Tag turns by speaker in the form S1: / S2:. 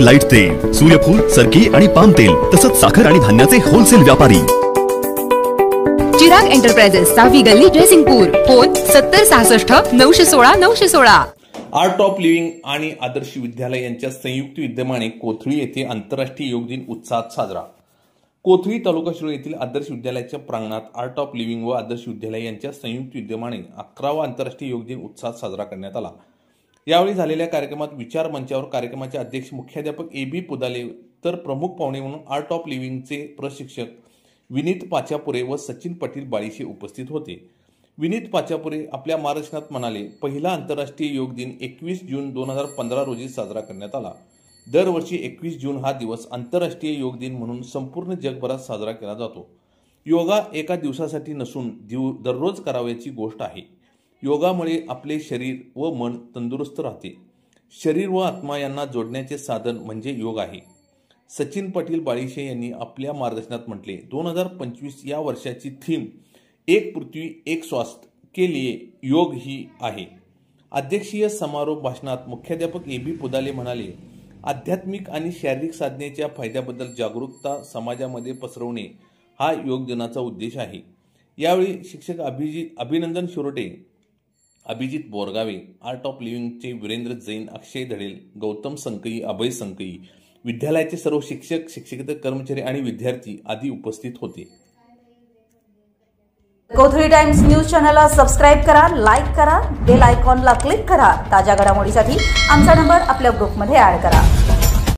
S1: Light तेल, सूर्यफूल, सरकी आणि पाम तेल तसंच साखर आणि धान्याचे होलसेल व्यापारी।
S2: चिराग एंटरप्राइजेस, सावी गल्ली, Jaysingpur. Phone 7066 916 916।
S3: Art of living आणि आदर्श विद्यालय यांच्या संयुक्त विद्यमाने कोथळी येथे आंतरराष्ट्रीय योग दिन उत्साहात साजरा। कोथळी तालुका शिरोळ येथील आदर्श विद्यालयाच्या प्रांगणात आर्ट ऑफ लिव्हिंग व आदर्श विद्यालय यांच्या संयुक्त विद्यमाने 11वा आंतरराष्ट्रीय योग दिन उत्साहात साजरा करण्यात आला। यावेळी झालेल्या कार्यक्रमात विचार मंचावर कार्यक्रमाचे अध्यक्ष मुख्याध्यापक ए.बी. पुदाले तर प्रमुख पाहुणे म्हणून आर्ट ऑफ लिव्हिंगचे प्रशिक्षक विनीत पाचापुरे व सचिन पाटील बाळीशे उपस्थित होते। विनीत पाचापुरे आपल्या मार्गदर्शनात म्हणाले, पहिला आंतरराष्ट्रीय योग दिन 21 जून 2015 रोजी साजरा करण्यात आला। दरवर्षी 21 जून हा दिवस आंतरराष्ट्रीय योग दिन म्हणून संपूर्ण जगभरात साजरा केला जातो। योगा एका दिवसासाठी नसून दररोज करावयाची गोष्ट आहे। योगामुळे आपले शरीर व मन तंदुरुस्त राहते। शरीर व आत्मा यांना जोडण्याचे साधन म्हणजे योग आहे। सचिन पाटील बाळीशे यांनी आपल्या मार्गदर्शनात म्हटले, 2025 या वर्षाची थीम एक पृथ्वी एक स्वास्थ्य के लिए योग ही आहे। अध्यक्षीय समारोप भाषणात मुख्याध्यापक ए.बी. पुदाले म्हणाले, आध्यात्मिक आणि शारीरिक साधनेच्या फायद्याबद्दल जागरूकता समाजामध्ये पसरवणे हा योग दिनाचा उद्देश आहे। यावेळी शिक्षक अभिनंदन शिरोटे, अभिजित बोरगावे, आर्ट ऑफ लिव्हिंगचे वीरेंद्र जैन, अक्षय धडेल, गौतम संकई, अभय संकई, विद्यालयाचे सर्व शिक्षक, शिक्षकेतर कर्मचारी आणि विद्यार्थी आदी उपस्थित होते।
S4: कोथळी टाइम्स न्यूज चॅनलला सबस्क्राइब करा, लाईक करा, बेल आयकॉनला क्लिक करा। ताज्या घडामोडीसाठी आमचा नंबर आपल्या ग्रुपमध्ये ऍड करा।